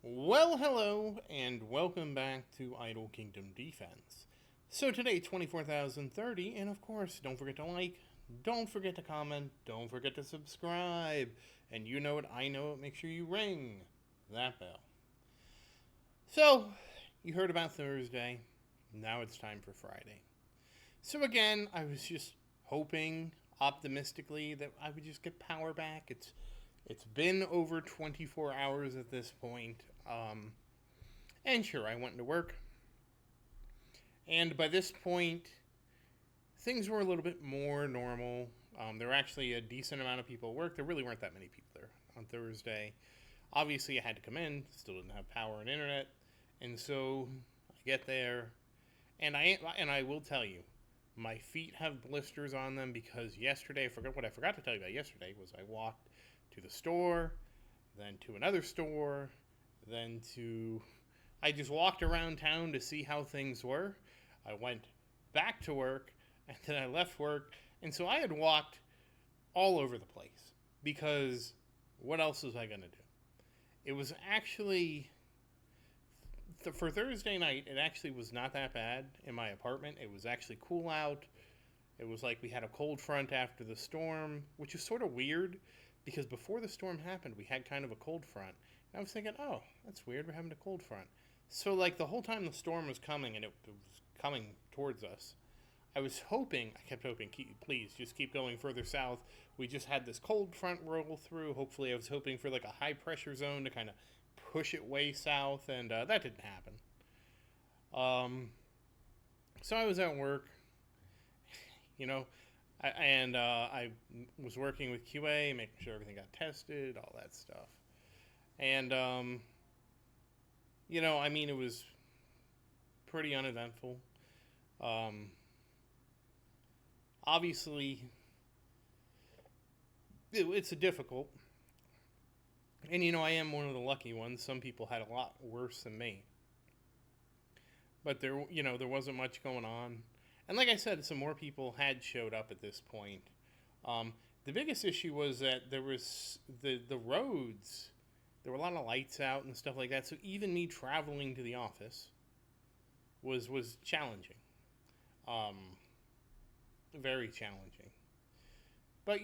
Well, hello, and welcome back to Idle Kingdom Defense. So today, 24,030, and of course, don't forget to like, don't forget to comment, don't forget to subscribe, and you know it, I know it, make sure you ring that bell. So, you heard about Thursday, now it's time for Friday. So again, I was just hoping, optimistically, that I would just get power back. It's been over 24 hours at this point. And sure, I went to work. And by this point, things were a little bit more normal. There were actually a decent amount of people at work. There really weren't that many people there on Thursday. Obviously, I had to come in. Still didn't have power and internet. And so I get there. And I will tell you, my feet have blisters on them because yesterday, what I forgot to tell you about yesterday was I walked to the store, then to another store, then to I just walked around town to see how things were. I went back to work and then I left work. And so I had walked all over the place because what else was I going to do? It was actually, for Thursday night, it actually was not that bad in my apartment. It was actually cool out. It was like we had a cold front after the storm, which is sort of weird because before the storm happened, we had kind of a cold front. And I was thinking, oh, that's weird. We're having a cold front. So, like, the whole time the storm was coming and it was coming towards us, I kept hoping, please just keep going further south. We just had this cold front roll through. Hopefully, I was hoping for like a high pressure zone to kind of push it way south, and that didn't happen. So I was at work, you know, I was working with QA, making sure everything got tested, all that stuff. And, it was pretty uneventful. Um, Obviously, it's a difficult. And, I am one of the lucky ones. Some people had a lot worse than me. But there wasn't much going on. And like I said, some more people had showed up at this point. The biggest issue was that there was the roads. There were a lot of lights out and stuff like that. So even me traveling to the office was challenging, very challenging. But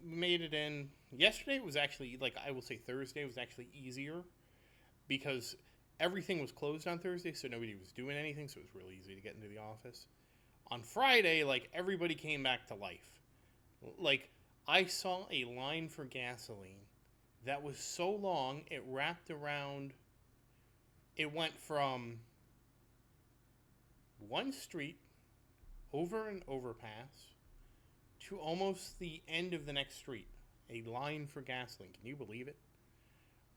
made it in. Yesterday was actually, like, I will say Thursday was actually easier because everything was closed on Thursday, so nobody was doing anything. So it was really easy to get into the office. On Friday, like, everybody came back to life. Like, I saw a line for gasoline that was so long it wrapped around. It went from one street over an overpass to almost the end of the next street. A line for gasoline. Can you believe it?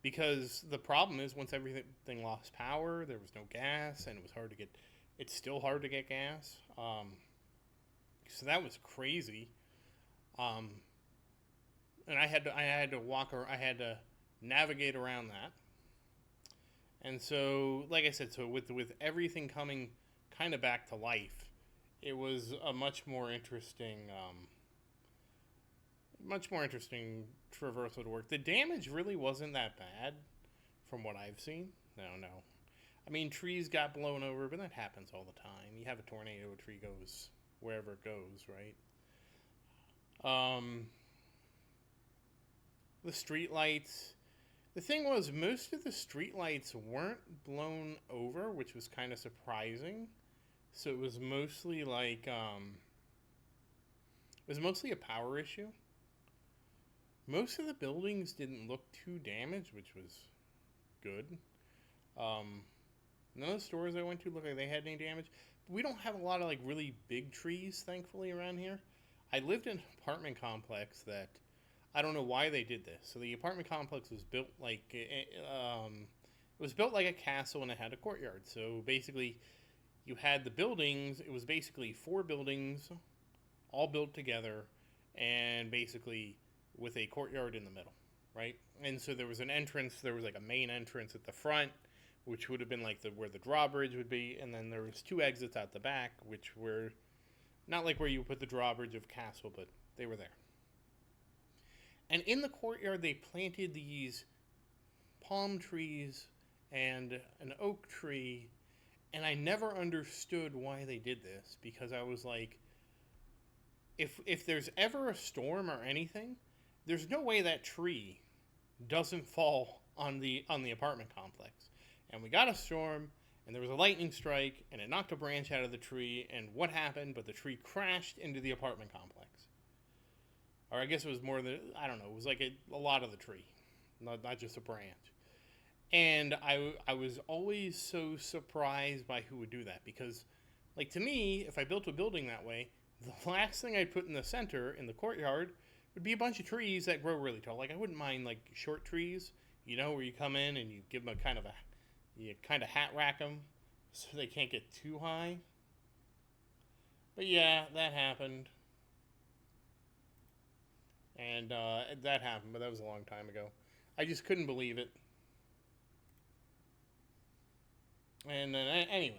Because the problem is, once everything lost power, there was no gas, and it was hard to get. It's still hard to get gas. So that was crazy. And I had to navigate around that. And so, like I said, so with everything coming kind of back to life, it was a much more interesting traversal to work. The damage really wasn't that bad, from what I've seen. No. I mean, trees got blown over, but that happens all the time. You have a tornado, a tree goes wherever it goes, right? Um, the street lights. The thing was, most of the street lights weren't blown over, which was kind of surprising. So it was mostly it was mostly a power issue. Most of the buildings didn't look too damaged, which was good. Um, None of the stores I went to looked like they had any damage. But we don't have a lot of like really big trees, thankfully, around here. I lived in an apartment complex that I don't know why they did this. So the apartment complex was built it was built like a castle and it had a courtyard. So basically, you had the buildings. It was basically four buildings, all built together, and basically with a courtyard in the middle, right? And so there was an entrance. There was like a main entrance at the front, which would have been like where the drawbridge would be, and then there was two exits out the back, which were not like where you put the drawbridge of castle, but they were there. And in the courtyard, they planted these palm trees and an oak tree, and I never understood why they did this, because I was like, if there's ever a storm or anything, there's no way that tree doesn't fall on the apartment complex. And we got a storm, and there was a lightning strike, and it knocked a branch out of the tree, and what happened? But the tree crashed into the apartment complex. Or I guess it was more than, I don't know, it was like a lot of the tree, not just a branch. And I was always so surprised by who would do that, because, like, to me, if I built a building that way, the last thing I'd put in the center, in the courtyard, would be a bunch of trees that grow really tall. Like, I wouldn't mind, like, short trees, you know, where you come in and you give them you kind of hat rack them so they can't get too high. But yeah, that happened. And that happened, but that was a long time ago. I just couldn't believe it. And then, anyways.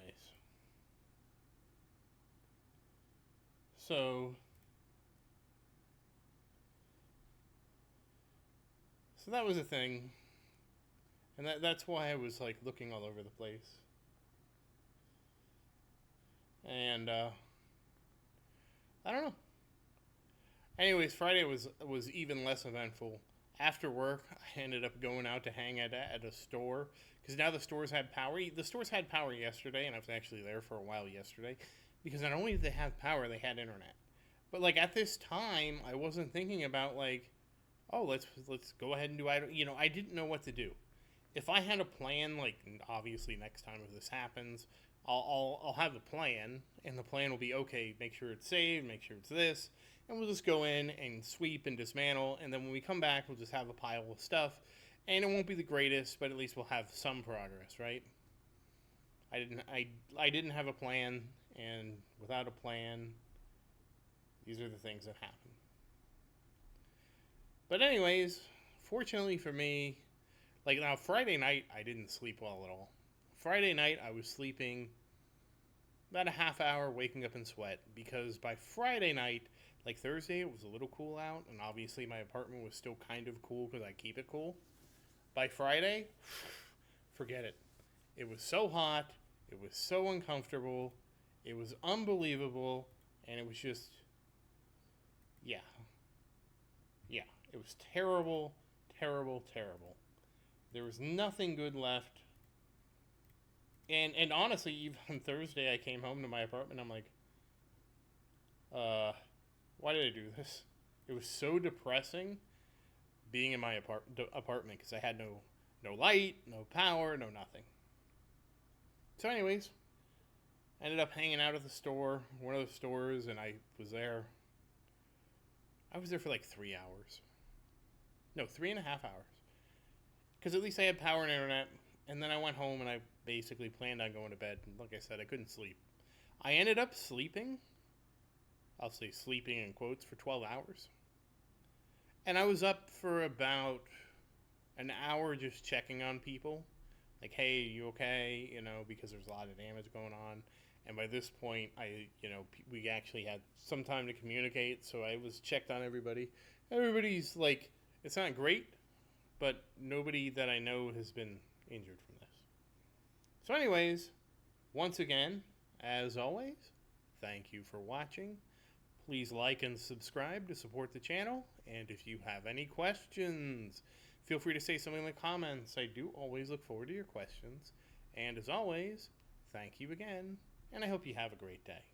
So that was a thing. And that's why I was, like, looking all over the place. And, I don't know. Anyways, Friday was even less eventful. After work, I ended up going out to hang at a store, because now the stores had power. The stores had power yesterday, and I was actually there for a while yesterday, because not only did they have power, they had internet. But, like, at this time, I wasn't thinking about, like, oh, let's go ahead and do, I didn't know what to do. If I had a plan, like, obviously next time if this happens, I'll have a plan, and the plan will be, okay, make sure it's saved, make sure it's this, and we'll just go in and sweep and dismantle, and then when we come back, we'll just have a pile of stuff, and it won't be the greatest, but at least we'll have some progress, right? I didn't have a plan, and without a plan, these are the things that happen. But anyways, fortunately for me, like, now Friday night, I didn't sleep well at all. Friday night, I was sleeping about a half hour, waking up in sweat, because by Friday night, like Thursday, it was a little cool out, and obviously my apartment was still kind of cool because I keep it cool. By Friday, forget it. It was so hot, it was so uncomfortable, it was unbelievable, and it was just, yeah. Yeah, it was terrible, terrible, terrible. There was nothing good left. And honestly, even on Thursday, I came home to my apartment. I'm like, why did I do this? It was so depressing being in my apartment because I had no light, no power, no nothing. So, anyways, I ended up hanging out at the store, one of the stores, and I was there. I was there for like 3 hours. No, 3.5 hours. Because at least I had power and internet. And then I went home and I basically planned on going to bed. And like I said, I couldn't sleep. I ended up sleeping. I'll say sleeping in quotes for 12 hours. And I was up for about an hour just checking on people. Like, hey, you okay? You know, because there's a lot of damage going on. And by this point, we actually had some time to communicate. So I was checked on everybody. Everybody's like, it's not great, but nobody that I know has been injured from this. So anyways, once again, as always, thank you for watching. Please like and subscribe to support the channel. And if you have any questions, feel free to say something in the comments. I do always look forward to your questions. And as always, thank you again, and I hope you have a great day.